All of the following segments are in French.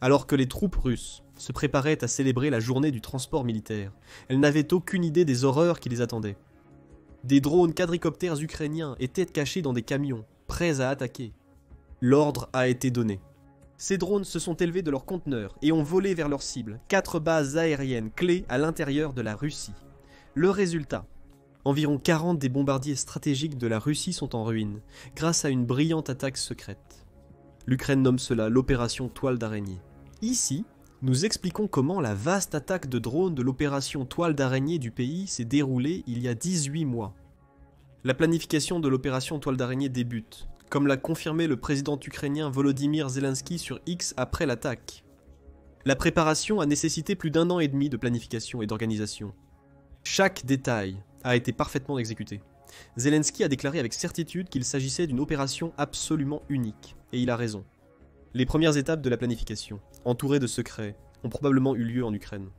Alors que les troupes russes se préparaient à célébrer la journée du transport militaire, elles n'avaient aucune idée des horreurs qui les attendaient. Des drones quadricoptères ukrainiens étaient cachés dans des camions, prêts à attaquer. L'ordre a été donné. Ces drones se sont élevés de leurs conteneurs et ont volé vers leur cible, 4 bases aériennes clés à l'intérieur de la Russie. Le résultat, environ 40 des bombardiers stratégiques de la Russie sont en ruine, grâce à une brillante attaque secrète. L'Ukraine nomme cela l'opération Toile d'araignée. Ici, nous expliquons comment la vaste attaque de drones de l'opération Toile d'araignée du pays s'est déroulée il y a 18 mois. La planification de l'opération Toile d'araignée débute, comme l'a confirmé le président ukrainien Volodymyr Zelensky sur X après l'attaque. La préparation a nécessité plus d'1 an et demi de planification et d'organisation. Chaque détail a été parfaitement exécuté. Zelensky a déclaré avec certitude qu'il s'agissait d'une opération absolument unique, et il a raison. Les premières étapes de la planification, entourées de secrets, ont probablement eu lieu en Ukraine.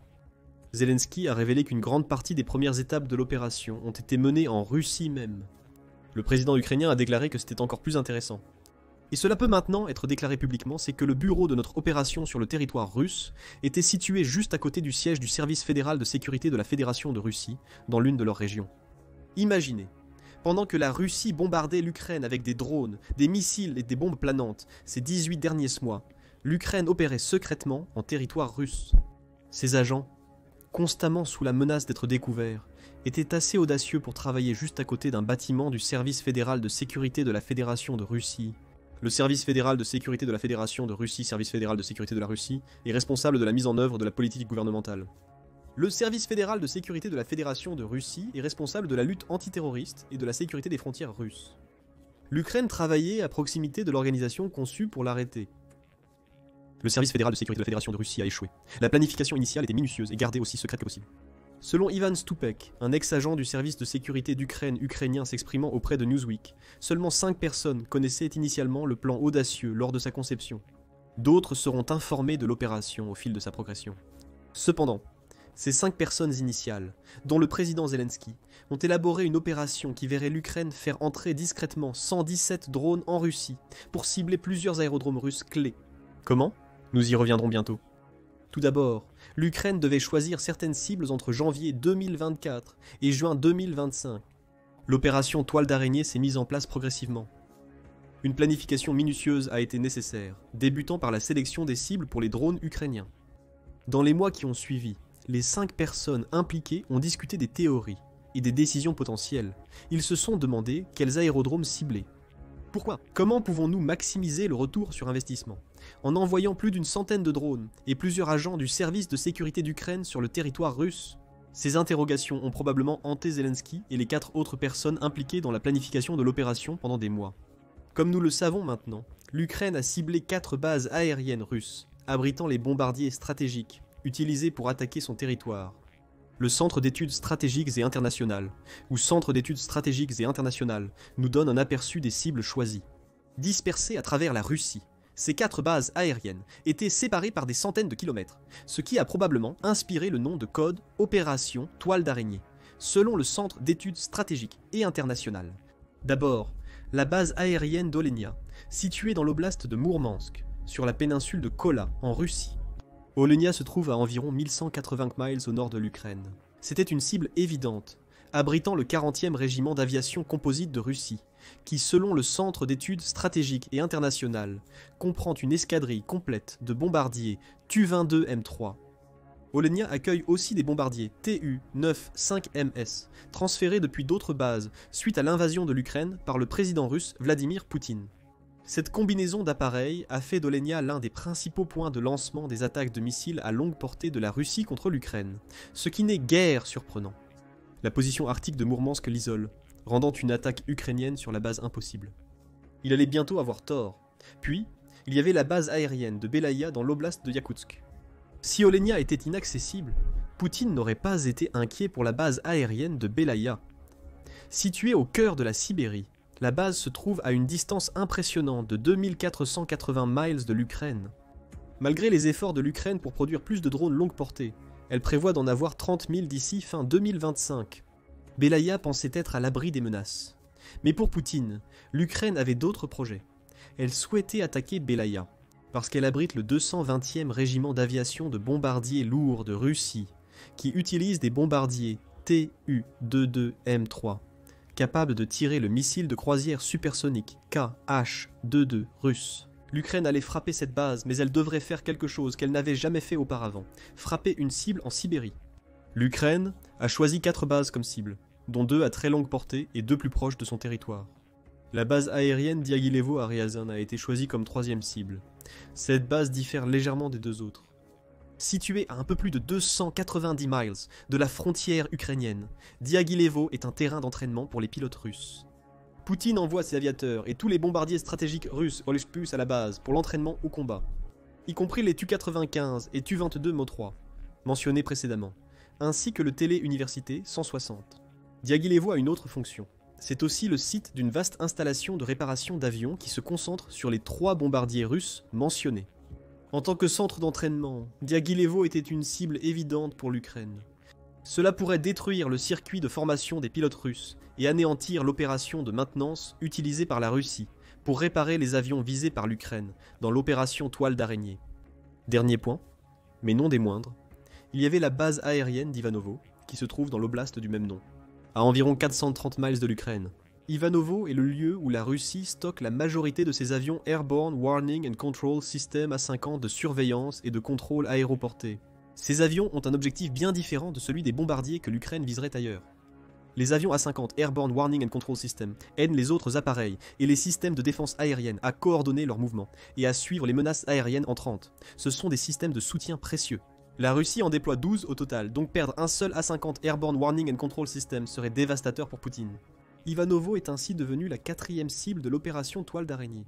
Zelensky a révélé qu'une grande partie des premières étapes de l'opération ont été menées en Russie même. Le président ukrainien a déclaré que c'était encore plus intéressant. Et cela peut maintenant être déclaré publiquement, c'est que le bureau de notre opération sur le territoire russe était situé juste à côté du siège du service fédéral de sécurité de la Fédération de Russie, dans l'une de leurs régions. Imaginez, pendant que la Russie bombardait l'Ukraine avec des drones, des missiles et des bombes planantes ces 18 derniers mois, l'Ukraine opérait secrètement en territoire russe. Ces agents, constamment sous la menace d'être découverts, étaient assez audacieux pour travailler juste à côté d'un bâtiment du service fédéral de sécurité de la Fédération de Russie. Le service fédéral de sécurité de la Fédération de Russie, service fédéral de sécurité de la Russie, est responsable de la mise en œuvre de la politique gouvernementale. Le service fédéral de sécurité de la Fédération de Russie est responsable de la lutte antiterroriste et de la sécurité des frontières russes. L'Ukraine travaillait à proximité de l'organisation conçue pour l'arrêter. Le service fédéral de sécurité de la Fédération de Russie a échoué. La planification initiale était minutieuse et gardée aussi secrète que possible. Selon Ivan Stupek, un ex-agent du service de sécurité d'Ukraine ukrainien s'exprimant auprès de Newsweek, seulement 5 personnes connaissaient initialement le plan audacieux lors de sa conception. D'autres seront informées de l'opération au fil de sa progression. Cependant, ces 5 personnes initiales, dont le président Zelensky, ont élaboré une opération qui verrait l'Ukraine faire entrer discrètement 117 drones en Russie pour cibler plusieurs aérodromes russes clés. Comment ? Nous y reviendrons bientôt. Tout d'abord, l'Ukraine devait choisir certaines cibles entre janvier 2024 et juin 2025. L'opération Toile d'araignée s'est mise en place progressivement. Une planification minutieuse a été nécessaire, débutant par la sélection des cibles pour les drones ukrainiens. Dans les mois qui ont suivi, les 5 personnes impliquées ont discuté des théories et des décisions potentielles. Ils se sont demandé quels aérodromes cibler. Pourquoi ? Comment pouvons-nous maximiser le retour sur investissement ? En envoyant plus d'une centaine de drones et plusieurs agents du service de sécurité d'Ukraine sur le territoire russe ? Ces interrogations ont probablement hanté Zelensky et les 4 autres personnes impliquées dans la planification de l'opération pendant des mois. Comme nous le savons maintenant, l'Ukraine a ciblé 4 bases aériennes russes, abritant les bombardiers stratégiques, utilisés pour attaquer son territoire. Le Centre d'études stratégiques et internationales, ou Centre d'études stratégiques et internationales, nous donne un aperçu des cibles choisies. Dispersées à travers la Russie, ces 4 bases aériennes étaient séparées par des centaines de kilomètres, ce qui a probablement inspiré le nom de code Opération Toile d'araignée, selon le Centre d'études stratégiques et internationales. D'abord, la base aérienne d'Olenia, située dans l'oblast de Mourmansk, sur la péninsule de Kola, en Russie. Olenia se trouve à environ 1180 miles au nord de l'Ukraine. C'était une cible évidente, abritant le 40e régiment d'aviation composite de Russie, qui, selon le Centre d'études stratégiques et internationales, comprend une escadrille complète de bombardiers Tu-22M3. Olenia accueille aussi des bombardiers Tu-95MS, transférés depuis d'autres bases suite à l'invasion de l'Ukraine par le président russe Vladimir Poutine. Cette combinaison d'appareils a fait d'Olenia l'un des principaux points de lancement des attaques de missiles à longue portée de la Russie contre l'Ukraine, ce qui n'est guère surprenant. La position arctique de Mourmansk l'isole, rendant une attaque ukrainienne sur la base impossible. Il allait bientôt avoir tort. Puis, il y avait la base aérienne de Belaya dans l'oblast de Yakoutsk. Si Olenia était inaccessible, Poutine n'aurait pas été inquiet pour la base aérienne de Belaya. Située au cœur de la Sibérie, la base se trouve à une distance impressionnante de 2480 miles de l'Ukraine. Malgré les efforts de l'Ukraine pour produire plus de drones longue portée, elle prévoit d'en avoir 30 000 d'ici fin 2025. Belaya pensait être à l'abri des menaces. Mais pour Poutine, l'Ukraine avait d'autres projets. Elle souhaitait attaquer Belaya. parce qu'elle abrite le 220e régiment d'aviation de bombardiers lourds de Russie, qui utilise des bombardiers Tu-22M3, capables de tirer le missile de croisière supersonique KH-22 russe. L'Ukraine allait frapper cette base, mais elle devrait faire quelque chose qu'elle n'avait jamais fait auparavant, frapper une cible en Sibérie. L'Ukraine a choisi 4 bases comme cible, dont 2 à très longue portée et 2 plus proches de son territoire. La base aérienne Diaghilevo à Ryazan a été choisie comme 3e cible. Cette base diffère légèrement des 2 autres. Située à un peu plus de 290 miles de la frontière ukrainienne, Diaghilevo est un terrain d'entraînement pour les pilotes russes. Poutine envoie ses aviateurs et tous les bombardiers stratégiques russes à la base pour l'entraînement au combat, y compris les Tu-95 et Tu-22 Mo3, mentionnés précédemment, ainsi que le Télé-Université 160. Diaghilevo a une autre fonction. C'est aussi le site d'une vaste installation de réparation d'avions qui se concentre sur les 3 bombardiers russes mentionnés. En tant que centre d'entraînement, Diaghilevo était une cible évidente pour l'Ukraine. Cela pourrait détruire le circuit de formation des pilotes russes et anéantir l'opération de maintenance utilisée par la Russie pour réparer les avions visés par l'Ukraine dans l'opération Toile d'araignée. Dernier point, mais non des moindres, il y avait la base aérienne d'Ivanovo, qui se trouve dans l'oblast du même nom, à environ 430 miles de l'Ukraine. Ivanovo est le lieu où la Russie stocke la majorité de ses avions Airborne Warning and Control System A-50 de surveillance et de contrôle aéroporté. Ces avions ont un objectif bien différent de celui des bombardiers que l'Ukraine viserait ailleurs. Les avions A-50 Airborne Warning and Control System aident les autres appareils et les systèmes de défense aérienne à coordonner leurs mouvements et à suivre les menaces aériennes entrantes. Ce sont des systèmes de soutien précieux. La Russie en déploie 12 au total, donc perdre un seul A-50 Airborne Warning and Control System serait dévastateur pour Poutine. Ivanovo est ainsi devenu la 4e cible de l'opération Toile d'araignée.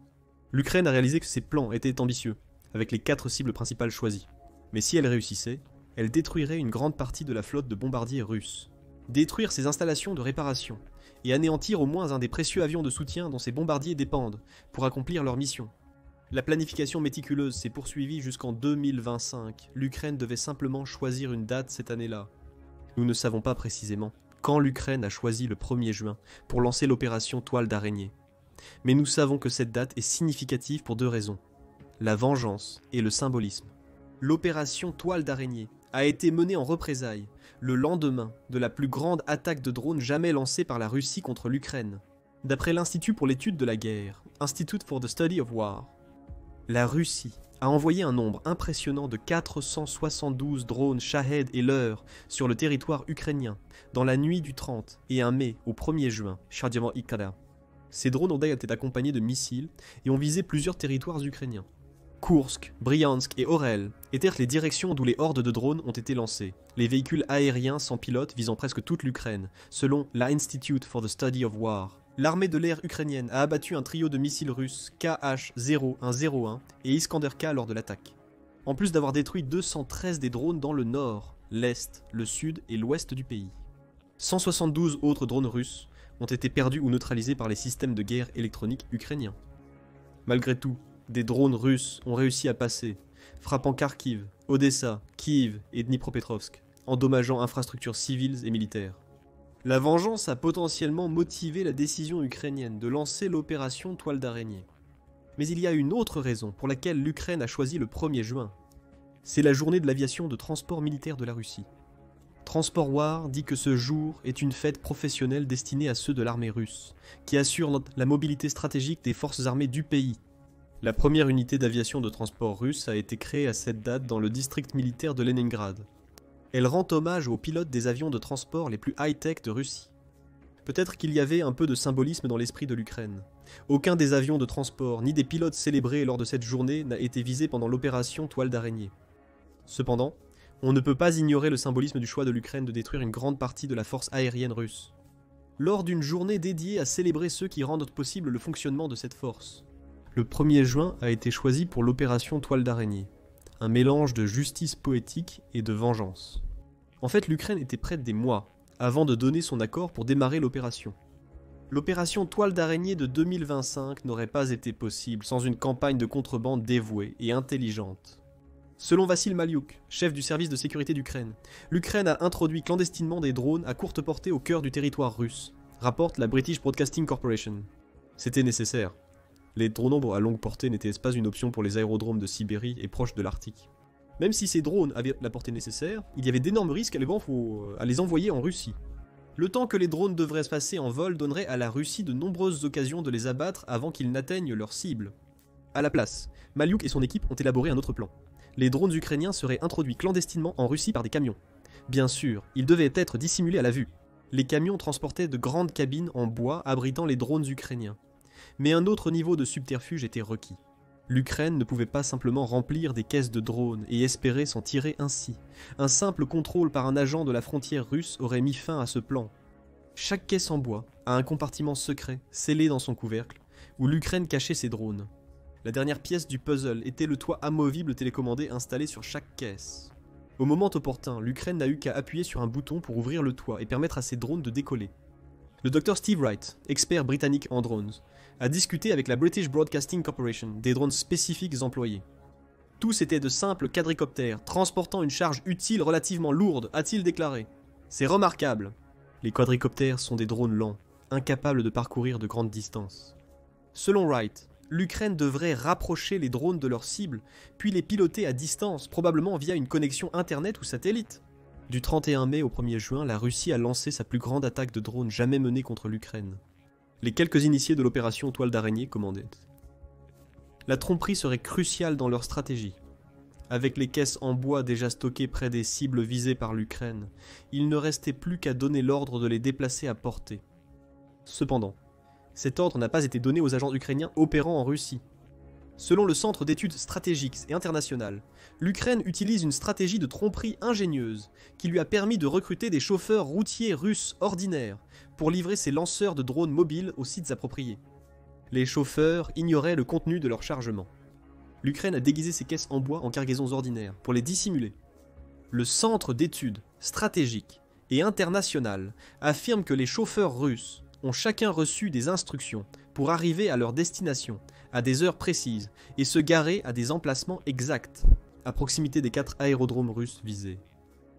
L'Ukraine a réalisé que ses plans étaient ambitieux, avec les 4 cibles principales choisies. Mais si elle réussissait, elle détruirait une grande partie de la flotte de bombardiers russes. Détruire ces installations de réparation, et anéantir au moins un des précieux avions de soutien dont ces bombardiers dépendent, pour accomplir leur mission. La planification méticuleuse s'est poursuivie jusqu'en 2025. L'Ukraine devait simplement choisir une date cette année-là. Nous ne savons pas précisément quand l'Ukraine a choisi le 1er juin pour lancer l'opération Toile d'araignée. Mais nous savons que cette date est significative pour 2 raisons. La vengeance et le symbolisme. L'opération Toile d'araignée a été menée en représailles le lendemain de la plus grande attaque de drones jamais lancée par la Russie contre l'Ukraine. D'après l'Institut pour l'étude de la guerre, Institute for the Study of War, la Russie a envoyé un nombre impressionnant de 472 drones Shahed et Leur sur le territoire ukrainien dans la nuit du 30 et 1 mai au 1er juin, Shadjamo Ikada. Ces drones ont été accompagnés de missiles et ont visé plusieurs territoires ukrainiens. Kursk, Bryansk et Orel étaient les directions d'où les hordes de drones ont été lancées, les véhicules aériens sans pilote visant presque toute l'Ukraine, selon l'Institute for the Study of War. L'armée de l'air ukrainienne a abattu un trio de missiles russes KH-0101 et Iskander-K lors de l'attaque. En plus d'avoir détruit 213 des drones dans le nord, l'est, le sud et l'ouest du pays. 172 autres drones russes ont été perdus ou neutralisés par les systèmes de guerre électroniques ukrainiens. Malgré tout, des drones russes ont réussi à passer, frappant Kharkiv, Odessa, Kiev et Dnipropetrovsk, endommageant infrastructures civiles et militaires. La vengeance a potentiellement motivé la décision ukrainienne de lancer l'opération Toile d'araignée. Mais il y a une autre raison pour laquelle l'Ukraine a choisi le 1er juin. C'est la journée de l'aviation de transport militaire de la Russie. Transport War dit que ce jour est une fête professionnelle destinée à ceux de l'armée russe, qui assure la mobilité stratégique des forces armées du pays. La première unité d'aviation de transport russe a été créée à cette date dans le district militaire de Leningrad. Elle rend hommage aux pilotes des avions de transport les plus high-tech de Russie. Peut-être qu'il y avait un peu de symbolisme dans l'esprit de l'Ukraine. Aucun des avions de transport ni des pilotes célébrés lors de cette journée n'a été visé pendant l'opération Toile d'araignée. Cependant, on ne peut pas ignorer le symbolisme du choix de l'Ukraine de détruire une grande partie de la force aérienne russe. Lors d'une journée dédiée à célébrer ceux qui rendent possible le fonctionnement de cette force. Le 1er juin a été choisi pour l'opération Toile d'araignée. Un mélange de justice poétique et de vengeance. En fait, l'Ukraine était prête des mois avant de donner son accord pour démarrer l'opération. L'opération Toile d'araignée de 2025 n'aurait pas été possible sans une campagne de contrebande dévouée et intelligente. Selon Vassil Maliuk, chef du service de sécurité d'Ukraine, l'Ukraine a introduit clandestinement des drones à courte portée au cœur du territoire russe, rapporte la British Broadcasting Corporation. C'était nécessaire. Les drones à longue portée n'étaient pas une option pour les aérodromes de Sibérie et proches de l'Arctique. Même si ces drones avaient la portée nécessaire, il y avait d'énormes risques à les envoyer en Russie. Le temps que les drones devraient se passer en vol donnerait à la Russie de nombreuses occasions de les abattre avant qu'ils n'atteignent leur cible. À la place, Maliuk et son équipe ont élaboré un autre plan. Les drones ukrainiens seraient introduits clandestinement en Russie par des camions. Bien sûr, ils devaient être dissimulés à la vue. Les camions transportaient de grandes cabines en bois abritant les drones ukrainiens. Mais un autre niveau de subterfuge était requis. L'Ukraine ne pouvait pas simplement remplir des caisses de drones et espérer s'en tirer ainsi. Un simple contrôle par un agent de la frontière russe aurait mis fin à ce plan. Chaque caisse en bois a un compartiment secret, scellé dans son couvercle, où l'Ukraine cachait ses drones. La dernière pièce du puzzle était le toit amovible télécommandé installé sur chaque caisse. Au moment opportun, l'Ukraine n'a eu qu'à appuyer sur un bouton pour ouvrir le toit et permettre à ses drones de décoller. Le Dr Steve Wright, expert britannique en drones, a discuté avec la British Broadcasting Corporation des drones spécifiques employés. Tous étaient de simples quadricoptères, transportant une charge utile relativement lourde, a-t-il déclaré. C'est remarquable. Les quadricoptères sont des drones lents, incapables de parcourir de grandes distances. Selon Wright, l'Ukraine devrait rapprocher les drones de leur cible, puis les piloter à distance, probablement via une connexion internet ou satellite. Du 31 mai au 1er juin, la Russie a lancé sa plus grande attaque de drones jamais menée contre l'Ukraine. Les quelques initiés de l'opération Toile d'araignée commandaient. La tromperie serait cruciale dans leur stratégie. Avec les caisses en bois déjà stockées près des cibles visées par l'Ukraine, il ne restait plus qu'à donner l'ordre de les déplacer à portée. Cependant, cet ordre n'a pas été donné aux agents ukrainiens opérant en Russie. Selon le Centre d'études stratégiques et internationales, l'Ukraine utilise une stratégie de tromperie ingénieuse qui lui a permis de recruter des chauffeurs routiers russes ordinaires pour livrer ses lanceurs de drones mobiles aux sites appropriés. Les chauffeurs ignoraient le contenu de leur chargement. L'Ukraine a déguisé ses caisses en bois en cargaisons ordinaires pour les dissimuler. Le Centre d'études stratégiques et internationales affirme que les chauffeurs russes ont chacun reçu des instructions pour arriver à leur destination à des heures précises et se garer à des emplacements exacts, à proximité des 4 aérodromes russes visés.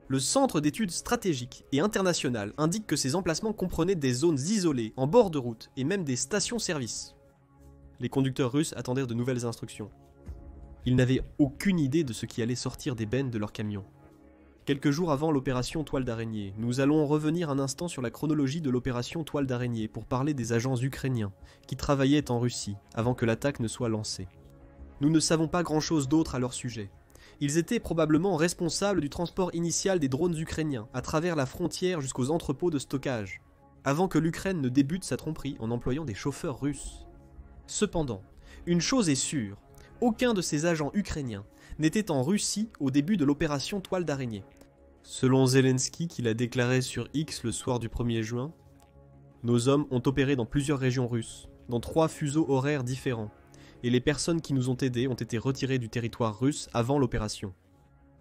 Le Centre d'études stratégiques et internationales indique que ces emplacements comprenaient des zones isolées, en bord de route et même des stations-service. Les conducteurs russes attendaient de nouvelles instructions. Ils n'avaient aucune idée de ce qui allait sortir des bennes de leurs camions. Quelques jours avant l'opération Toile d'araignée, nous allons revenir un instant sur la chronologie de l'opération Toile d'araignée pour parler des agents ukrainiens qui travaillaient en Russie avant que l'attaque ne soit lancée. Nous ne savons pas grand-chose d'autre à leur sujet. Ils étaient probablement responsables du transport initial des drones ukrainiens à travers la frontière jusqu'aux entrepôts de stockage, avant que l'Ukraine ne débute sa tromperie en employant des chauffeurs russes. Cependant, une chose est sûre, aucun de ces agents ukrainiens n'était en Russie au début de l'opération Toile d'araignée. Selon Zelensky, qui l'a déclaré sur X le soir du 1er juin, nos hommes ont opéré dans plusieurs régions russes, dans 3 fuseaux horaires différents, et les personnes qui nous ont aidés ont été retirées du territoire russe avant l'opération.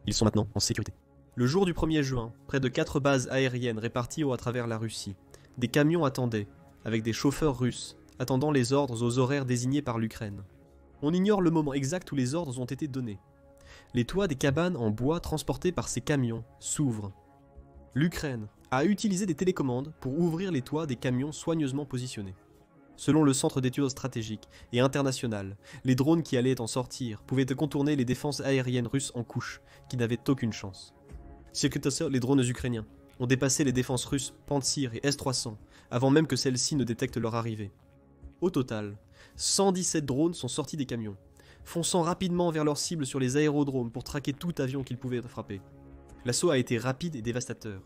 Ils sont maintenant en sécurité. Le jour du 1er juin, près de 4 bases aériennes réparties à travers la Russie, des camions attendaient, avec des chauffeurs russes, attendant les ordres aux horaires désignés par l'Ukraine. On ignore le moment exact où les ordres ont été donnés. Les toits des cabanes en bois transportés par ces camions s'ouvrent. L'Ukraine a utilisé des télécommandes pour ouvrir les toits des camions soigneusement positionnés. Selon le Centre d'études stratégiques et internationales, les drones qui allaient en sortir pouvaient contourner les défenses aériennes russes en couche, qui n'avaient aucune chance. Les drones ukrainiens ont dépassé les défenses russes Pantsir et S-300 avant même que celles-ci ne détectent leur arrivée. Au total, 117 drones sont sortis des camions, fonçant rapidement vers leur cible sur les aérodromes pour traquer tout avion qu'ils pouvaient frapper. L'assaut a été rapide et dévastateur.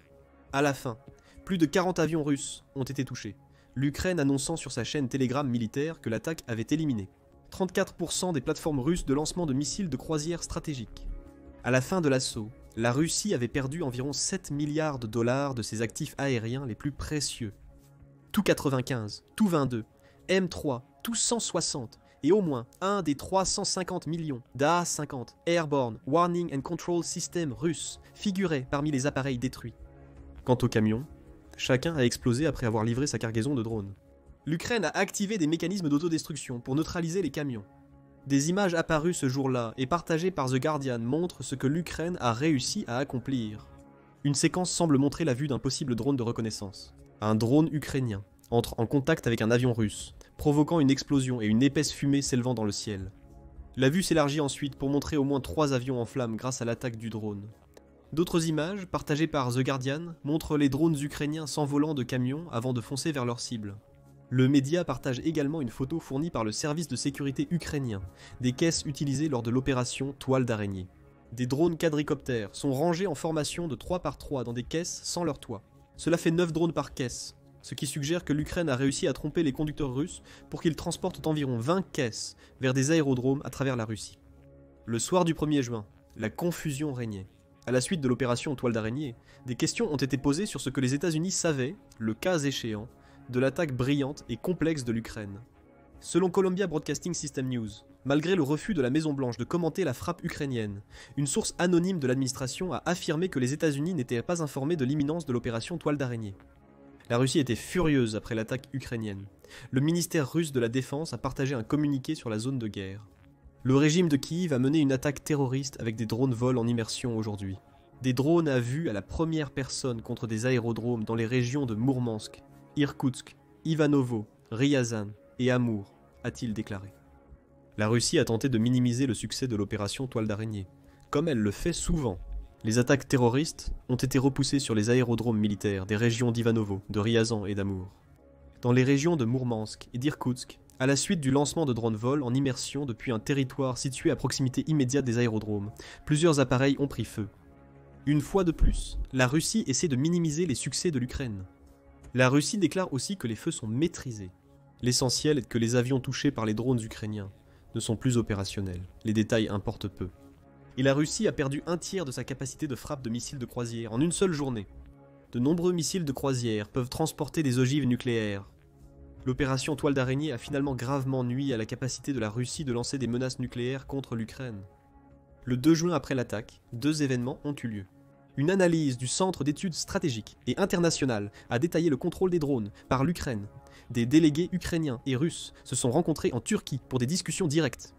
À la fin, plus de 40 avions russes ont été touchés, l'Ukraine annonçant sur sa chaîne Telegram militaire que l'attaque avait éliminé 34% des plateformes russes de lancement de missiles de croisière stratégiques. À la fin de l'assaut, la Russie avait perdu environ 7 milliards de dollars de ses actifs aériens les plus précieux. Tu-95, Tu-22, M3, Tu-160 et au moins un des 350 millions d'A-50 Airborne Warning and Control System russes figuraient parmi les appareils détruits. Quant aux camions, chacun a explosé après avoir livré sa cargaison de drones. L'Ukraine a activé des mécanismes d'autodestruction pour neutraliser les camions. Des images apparues ce jour-là et partagées par The Guardian montrent ce que l'Ukraine a réussi à accomplir. Une séquence semble montrer la vue d'un possible drone de reconnaissance. Un drone ukrainien entre en contact avec un avion russe, provoquant une explosion et une épaisse fumée s'élevant dans le ciel. La vue s'élargit ensuite pour montrer au moins 3 avions en flammes grâce à l'attaque du drone. D'autres images, partagées par The Guardian, montrent les drones ukrainiens s'envolant de camions avant de foncer vers leur cible. Le média partage également une photo fournie par le service de sécurité ukrainien, des caisses utilisées lors de l'opération Toile d'araignée. Des drones quadricoptères sont rangés en formation de 3 par 3 dans des caisses sans leur toit. Cela fait 9 drones par caisse, ce qui suggère que l'Ukraine a réussi à tromper les conducteurs russes pour qu'ils transportent environ 20 caisses vers des aérodromes à travers la Russie. Le soir du 1er juin, la confusion régnait. À la suite de l'opération Toile d'araignée, des questions ont été posées sur ce que les États-Unis savaient, le cas échéant, de l'attaque brillante et complexe de l'Ukraine. Selon Columbia Broadcasting System News, malgré le refus de la Maison-Blanche de commenter la frappe ukrainienne, une source anonyme de l'administration a affirmé que les États-Unis n'étaient pas informés de l'imminence de l'opération Toile d'araignée. La Russie était furieuse après l'attaque ukrainienne. Le ministère russe de la Défense a partagé un communiqué sur la zone de guerre. Le régime de Kiev a mené une attaque terroriste avec des drones vol en immersion aujourd'hui. Des drones à vue à la première personne contre des aérodromes dans les régions de Mourmansk, Irkoutsk, Ivanovo, Ryazan et Amour, a-t-il déclaré. La Russie a tenté de minimiser le succès de l'opération Toile d'araignée, comme elle le fait souvent. Les attaques terroristes ont été repoussées sur les aérodromes militaires des régions d'Ivanovo, de Ryazan et d'Amour. Dans les régions de Mourmansk et d'Irkoutsk, à la suite du lancement de drones vol en immersion depuis un territoire situé à proximité immédiate des aérodromes, plusieurs appareils ont pris feu. Une fois de plus, la Russie essaie de minimiser les succès de l'Ukraine. La Russie déclare aussi que les feux sont maîtrisés. L'essentiel est que les avions touchés par les drones ukrainiens ne sont plus opérationnels. Les détails importent peu. Et la Russie a perdu un tiers de sa capacité de frappe de missiles de croisière en une seule journée. De nombreux missiles de croisière peuvent transporter des ogives nucléaires. L'opération Toile d'araignée a finalement gravement nui à la capacité de la Russie de lancer des menaces nucléaires contre l'Ukraine. Le 2 juin après l'attaque, 2 événements ont eu lieu. Une analyse du Centre d'études stratégiques et internationales a détaillé le contrôle des drones par l'Ukraine. Des délégués ukrainiens et russes se sont rencontrés en Turquie pour des discussions directes.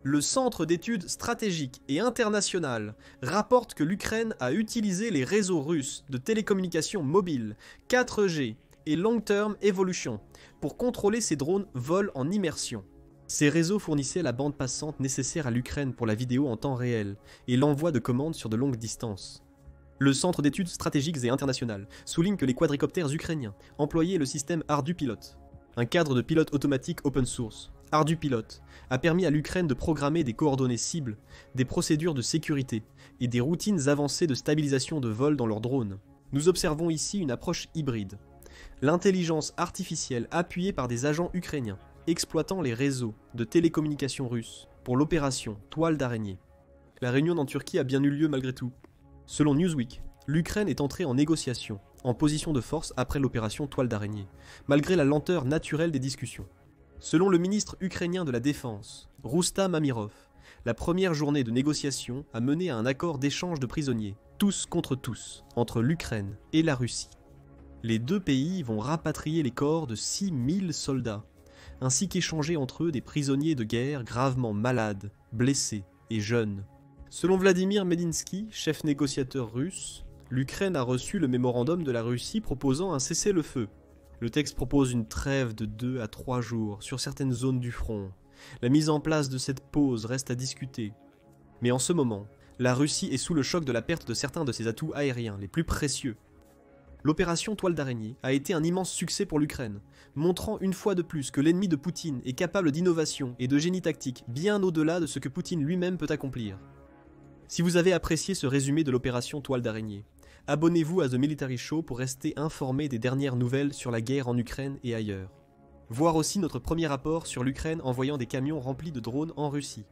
Le Centre d'études stratégiques et internationales rapporte que l'Ukraine a utilisé les réseaux russes de télécommunications mobiles 4G et Long Term Evolution pour contrôler ces drones vol en immersion. Ces réseaux fournissaient la bande passante nécessaire à l'Ukraine pour la vidéo en temps réel et l'envoi de commandes sur de longues distances. Le Centre d'études stratégiques et internationales souligne que les quadricoptères ukrainiens employaient le système ArduPilot, un cadre de pilote automatique open source. ArduPilot a permis à l'Ukraine de programmer des coordonnées cibles, des procédures de sécurité et des routines avancées de stabilisation de vol dans leurs drones. Nous observons ici une approche hybride. L'intelligence artificielle appuyée par des agents ukrainiens exploitant les réseaux de télécommunications russes pour l'opération Toile d'araignée. La réunion en Turquie a bien eu lieu malgré tout. Selon Newsweek, l'Ukraine est entrée en négociation, en position de force après l'opération Toile d'araignée, malgré la lenteur naturelle des discussions. Selon le ministre ukrainien de la Défense, Rustam Amirov, la première journée de négociation a mené à un accord d'échange de prisonniers, tous contre tous, entre l'Ukraine et la Russie. Les 2 pays vont rapatrier les corps de 6000 soldats, ainsi qu'échanger entre eux des prisonniers de guerre gravement malades, blessés et jeunes. Selon Vladimir Medinsky, chef négociateur russe, l'Ukraine a reçu le mémorandum de la Russie proposant un cessez-le-feu. Le texte propose une trêve de 2 à 3 jours sur certaines zones du front. La mise en place de cette pause reste à discuter. Mais en ce moment, la Russie est sous le choc de la perte de certains de ses atouts aériens les plus précieux. L'opération Toile d'araignée a été un immense succès pour l'Ukraine, montrant une fois de plus que l'ennemi de Poutine est capable d'innovation et de génie tactique bien au-delà de ce que Poutine lui-même peut accomplir. Si vous avez apprécié ce résumé de l'opération Toile d'araignée, abonnez-vous à The Military Show pour rester informé des dernières nouvelles sur la guerre en Ukraine et ailleurs. Voir aussi notre premier rapport sur l'Ukraine envoyant des camions remplis de drones en Russie.